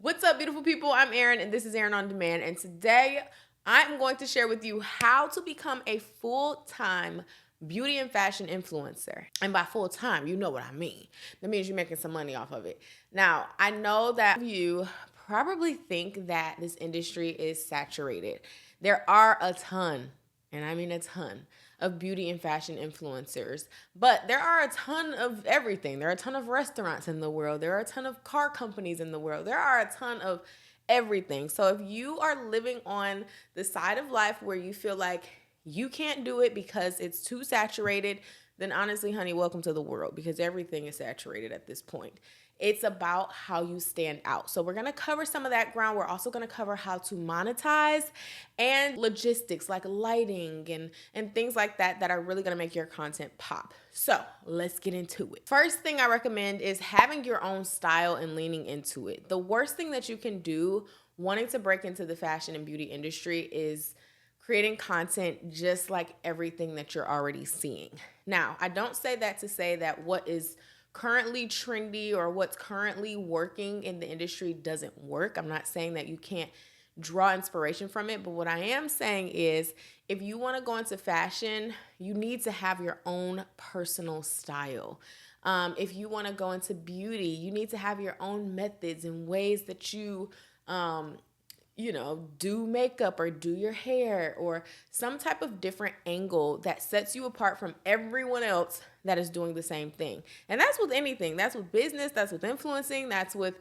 What's up, beautiful people? I'm Erin, and this is Erin on Demand. And today I'm going to share with you how to become a full-time beauty and fashion influencer. And by full-time, you know what I mean. That means you're making some money off of it. Now, I know that you probably think that this industry is saturated. There are a ton, and I mean a ton, of beauty and fashion influencers. But there are a ton of everything. There are a ton of restaurants in the world. There are a ton of car companies in the world. There are a ton of everything. So if you are living on the side of life where you feel like you can't do it because it's too saturated, then honestly, honey, welcome to the world, because everything is saturated at this point. It's about how you stand out. So we're going to cover some of that ground. We're also going to cover how to monetize and logistics like lighting and things like that that are really going to make your content pop. So let's get into it. First thing I recommend is having your own style and leaning into it. The worst thing that you can do wanting to break into the fashion and beauty industry is creating content just like everything that you're already seeing. Now, I don't say that to say that what is currently trendy or what's currently working in the industry doesn't work. I'm not saying that you can't draw inspiration from it, but what I am saying is if you want to go into fashion, you need to have your own personal style. If you want to go into beauty, you need to have your own methods and ways that you do makeup or do your hair or some type of different angle that sets you apart from everyone else that is doing the same thing. And that's with anything. That's with business, that's with influencing, that's with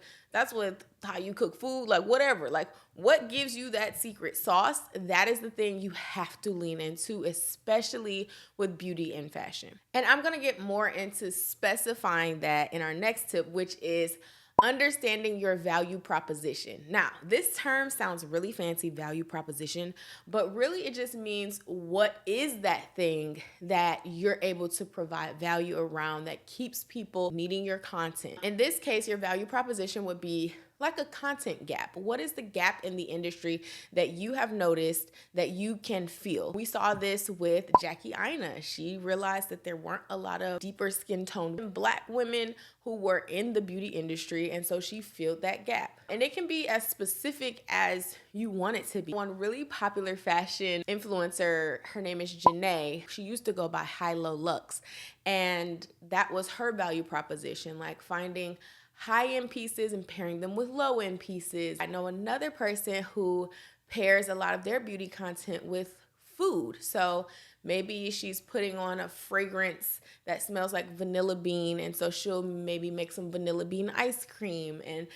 how you cook food, like whatever. Like what gives you that secret sauce? That is the thing you have to lean into, especially with beauty and fashion. And I'm going to get more into specifying that in our next tip, which is understanding your value proposition. Now, this term sounds really fancy, value proposition, but really it just means what is that thing that you're able to provide value around that keeps people needing your content. In this case, your value proposition would be like a content gap. What is the gap in the industry that you have noticed that you can feel? We saw this with Jackie Aina. She realized that there weren't a lot of deeper skin tone Black women who were in the beauty industry, and so she filled that gap. And it can be as specific as you want it to be. One really popular fashion influencer, her name is Janae. She used to go by High Low Lux, and that was her value proposition, like finding high-end pieces and pairing them with low-end pieces. I know another person who pairs a lot of their beauty content with food. So maybe she's putting on a fragrance that smells like vanilla bean, and so she'll maybe make some vanilla bean ice cream and,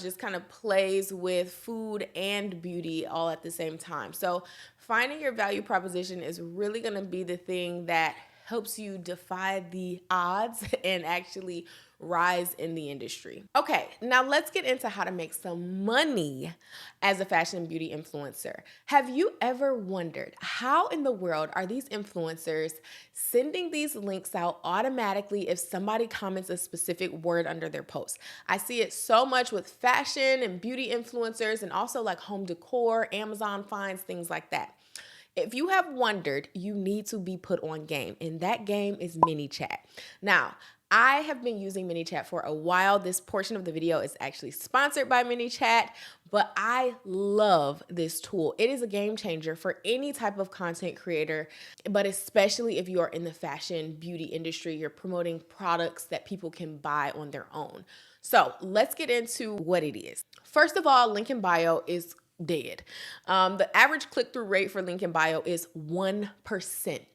just kind of plays with food and beauty all at the same time. So finding your value proposition is really going to be the thing that helps you defy the odds and actually rise in the industry. Okay, now let's get into how to make some money as a fashion and beauty influencer. Have you ever wondered how in the world are these influencers sending these links out automatically if somebody comments a specific word under their post? I see it so much with fashion and beauty influencers and also like home decor, Amazon finds, things like that. If you have wondered, you need to be put on game, and that game is ManyChat. Now, I have been using ManyChat for a while. This portion of the video is actually sponsored by ManyChat, but I love this tool. It is a game changer for any type of content creator, but especially if you are in the fashion beauty industry, you're promoting products that people can buy on their own. So let's get into what it is. First of all, link in bio is dead. The average click-through rate for link in bio is 1%,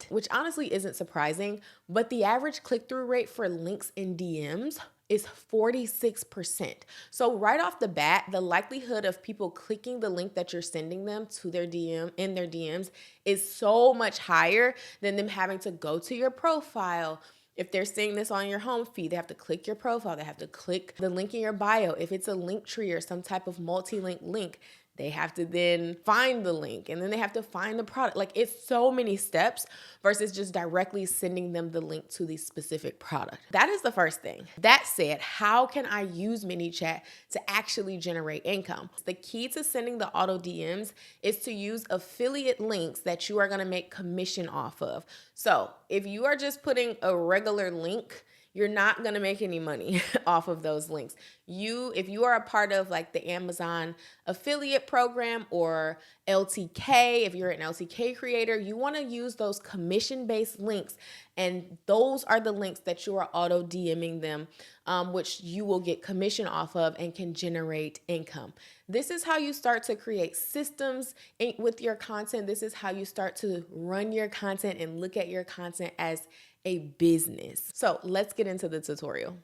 which honestly isn't surprising, but the average click-through rate for links in DMs is 46%. So right off the bat, the likelihood of people clicking the link that you're sending them to their DM in their DMs is so much higher than them having to go to your profile. If they're seeing this on your home feed, they have to click your profile. They have to click the link in your bio. If it's a link tree or some type of multi-link link, they have to then find the link and then they have to find the product. Like it's so many steps versus just directly sending them the link to the specific product. That is the first thing. That said, how can I use ManyChat to actually generate income? The key to sending the auto DMs is to use affiliate links that you are going to make commission off of. So if you are just putting a regular link, you're not going to make any money off of those links. If you are a part of like the Amazon affiliate program or LTK, if you're an LTK creator, you want to use those commission-based links, and those are the links that you are auto DMing them, which you will get commission off of and can generate income. This is how you start to create systems with your content. This is how you start to run your content and look at your content as a business. So let's get into the tutorial.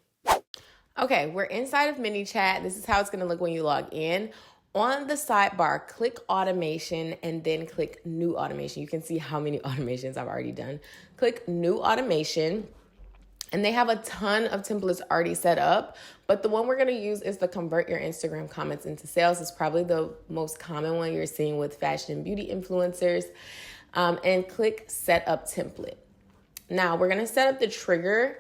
Okay, we're inside of ManyChat. This is how it's going to look when you log in. On the sidebar, click automation and then click new automation. You can see how many automations I've already done. Click new automation. And they have a ton of templates already set up, but the one we're gonna use is the convert your Instagram comments into sales. It's probably the most common one you're seeing with fashion and beauty influencers. And click set up template. Now we're gonna set up the trigger,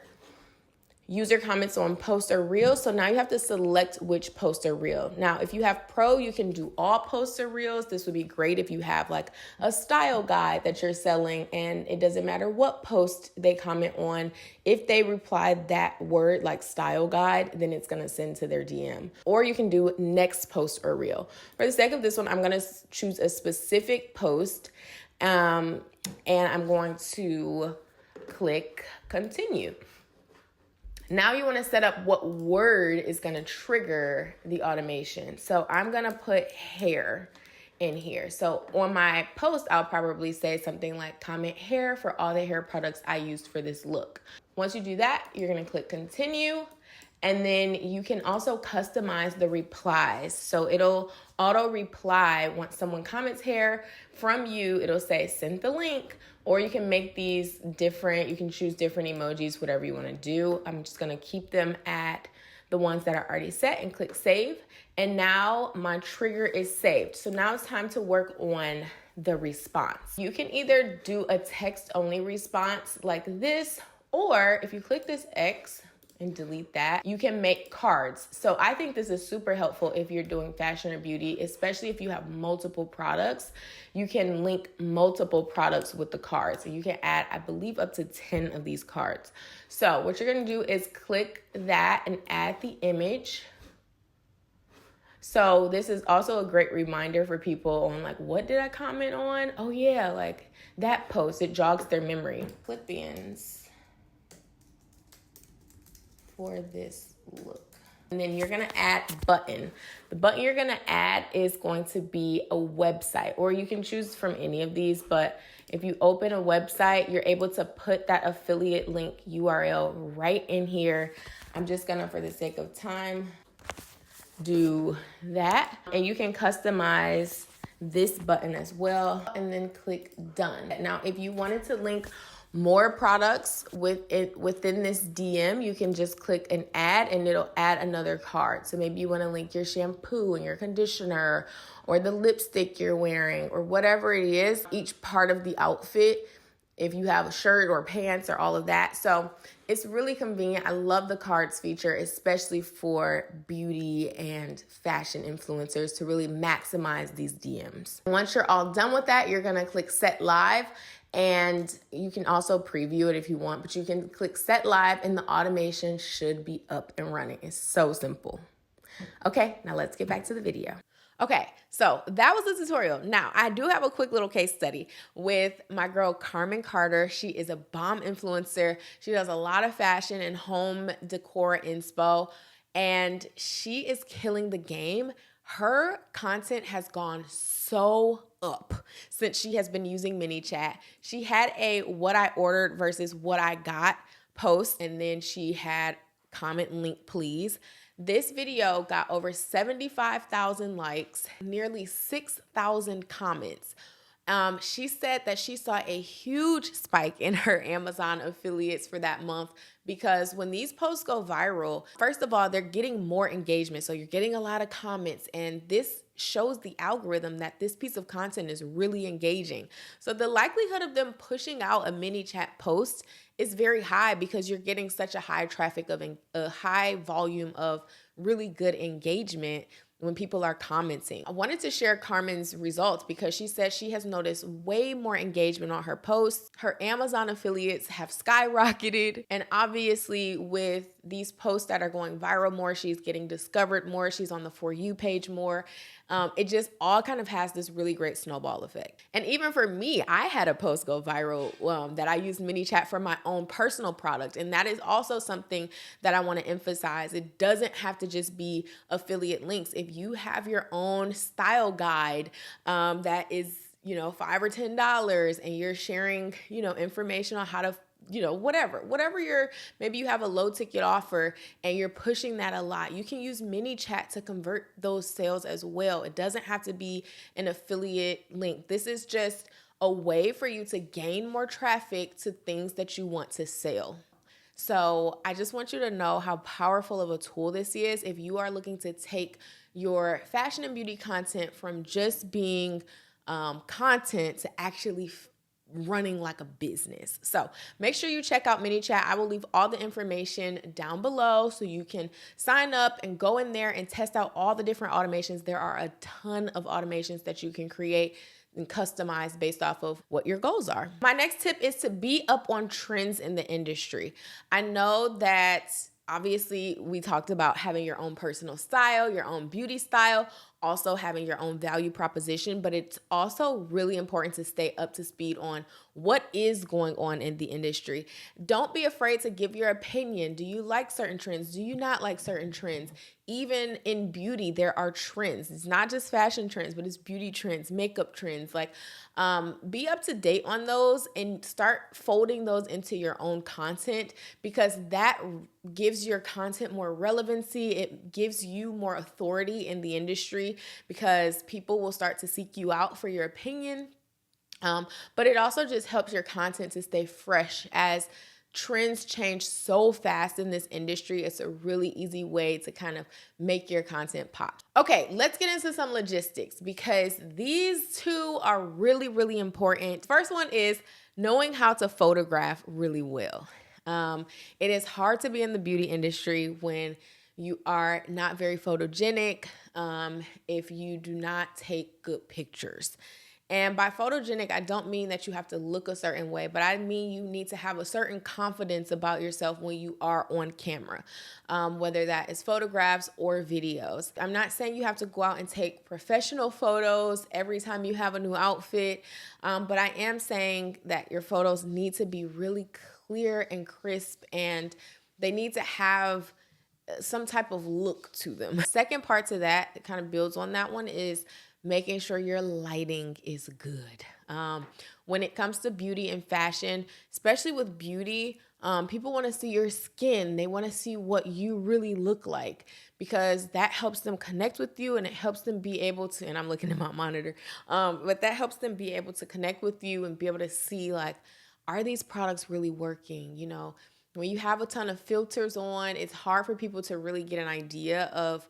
user comments on post or reel. So now you have to select which post or reel. Now, if you have pro, you can do all posts or reels. This would be great if you have like a style guide that you're selling and it doesn't matter what post they comment on. If they reply that word like style guide, then it's going to send to their DM. Or you can do next post or reel. For the sake of this one, I'm going to choose a specific post and I'm going to click continue. Now you want to set up what word is going to trigger the automation. So I'm going to put hair in here. So on my post, I'll probably say something like comment hair for all the hair products I used for this look. Once you do that, you're going to click continue. And then you can also customize the replies. So it'll auto reply once someone comments hair from you, it'll say send the link, or you can make these different, you can choose different emojis, whatever you want to do. I'm just going to keep them at the ones that are already set and click save. And now my trigger is saved. So now it's time to work on the response. You can either do a text only response like this, or if you click this X, and delete that, you can make cards. So I think this is super helpful if you're doing fashion or beauty, especially if you have multiple products. You can link multiple products with the cards. So you can add, I believe, up to 10 of these cards. So what you're gonna do is click that and add the image. So this is also a great reminder for people on like, what did I comment on? Oh yeah, like that post, it jogs their memory. Clip-ins for this look. And then you're gonna add button. The button you're gonna add is going to be a website, or you can choose from any of these, but if you open a website, you're able to put that affiliate link URL right in here. I'm just gonna, for the sake of time, do that. And you can customize this button as well, and then click done. Now, if you wanted to link more products within this DM, you can just click an add and it'll add another card. So maybe you want to link your shampoo and your conditioner or the lipstick you're wearing or whatever it is, each part of the outfit, if you have a shirt or pants or all of that. So it's really convenient. I love the cards feature, especially for beauty and fashion influencers to really maximize these DMs. Once you're all done with that, you're going to click set live. And you can also preview it if you want, but you can click set live and the automation should be up and running. It's so simple. Okay, now let's get back to the video. Okay, so that was the tutorial. Now, I do have a quick little case study with my girl, Carmen Carter. She is a bomb influencer. She does a lot of fashion and home decor inspo, and she is killing the game. Her content has gone so up since she has been using ManyChat. She had a what I ordered versus what I got post, and then she had comment link please. This video got over 75,000 likes, nearly 6,000 comments. She said that she saw a huge spike in her Amazon affiliates for that month because when these posts go viral, first of all, they're getting more engagement. So you're getting a lot of comments, and this shows the algorithm that this piece of content is really engaging. So the likelihood of them pushing out a ManyChat post is very high because you're getting such a high traffic of a high volume of really good engagement when people are commenting. I wanted to share Carmen's results because she said she has noticed way more engagement on her posts. Her Amazon affiliates have skyrocketed. And obviously with these posts that are going viral more, she's getting discovered more. She's on the For You page more. It just all kind of has this really great snowball effect. And even for me, I had a post go viral that I used ManyChat for my own personal product. And that is also something that I want to emphasize. It doesn't have to just be affiliate links. If you have your own style guide that is, $5 or $10 and you're sharing, information on how to whatever maybe you have a low ticket offer and you're pushing that a lot, you can use ManyChat to convert those sales as well. It doesn't have to be an affiliate link. This is just a way for you to gain more traffic to things that you want to sell. So I just want you to know how powerful of a tool this is if you are looking to take your fashion and beauty content from just being content to actually running like a business. So make sure you check out ManyChat. I will leave all the information down below so you can sign up and go in there and test out all the different automations. There are a ton of automations that you can create and customize based off of what your goals are. My next tip is to be up on trends in the industry. I know that obviously we talked about having your own personal style, your own beauty style, also having your own value proposition, but it's also really important to stay up to speed on what is going on in the industry. Don't be afraid to give your opinion. Do you like certain trends? Do you not like certain trends? Even in beauty, there are trends. It's not just fashion trends, but it's beauty trends, makeup trends. Be up to date on those and start folding those into your own content, because that gives your content more relevancy. It gives you more authority in the industry because people will start to seek you out for your opinion. But it also just helps your content to stay fresh as trends change so fast in this industry. It's a really easy way to kind of make your content pop. Okay, let's get into some logistics because these two are really, really important. First one is knowing how to photograph really well. It is hard to be in the beauty industry when you are not very photogenic, if you do not take good pictures. And by photogenic, I don't mean that you have to look a certain way, but I mean you need to have a certain confidence about yourself when you are on camera, whether that is photographs or videos. I'm not saying you have to go out and take professional photos every time you have a new outfit, but I am saying that your photos need to be really clear and crisp, and they need to have some type of look to them. Second part to that kind of builds on that one is making sure your lighting is good. When it comes to beauty and fashion, especially with beauty, people want to see your skin. They want to see what you really look like because that helps them connect with you and it helps them be able to, and I'm looking at my monitor, but that helps them be able to connect with you and be able to see are these products really working? When you have a ton of filters on, it's hard for people to really get an idea of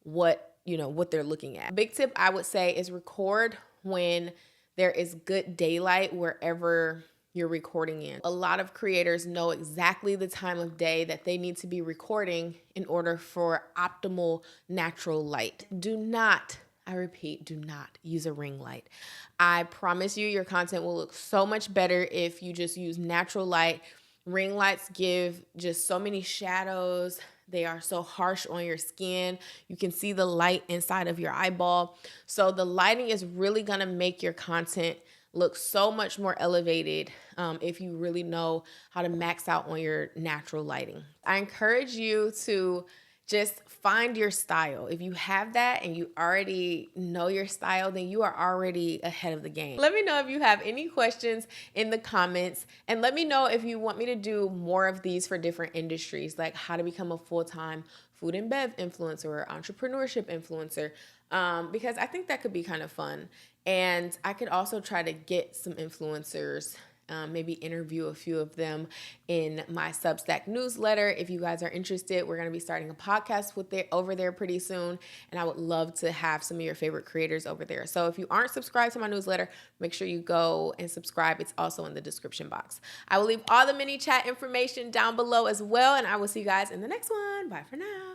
what they're looking at. Big tip I would say is record when there is good daylight wherever you're recording in. A lot of creators know exactly the time of day that they need to be recording in order for optimal natural light. I repeat, do not use a ring light. I promise you your content will look so much better if you just use natural light. Ring lights give just so many shadows. They are so harsh on your skin. You can see the light inside of your eyeball. So the lighting is really gonna make your content look so much more elevated if you really know how to max out on your natural lighting. I encourage you to just find your style. If you have that and you already know your style, then you are already ahead of the game. Let me know if you have any questions in the comments, and let me know if you want me to do more of these for different industries, like how to become a full-time food and bev influencer or entrepreneurship influencer, because I think that could be kind of fun. And I could also try to get some influencers, maybe interview a few of them in my Substack newsletter. If you guys are interested, we're going to be starting a podcast over there pretty soon, and I would love to have some of your favorite creators over there. So if you aren't subscribed to my newsletter, make sure you go and subscribe. It's also in the description box. I will leave all the ManyChat information down below as well, and I will see you guys in the next one. Bye for now.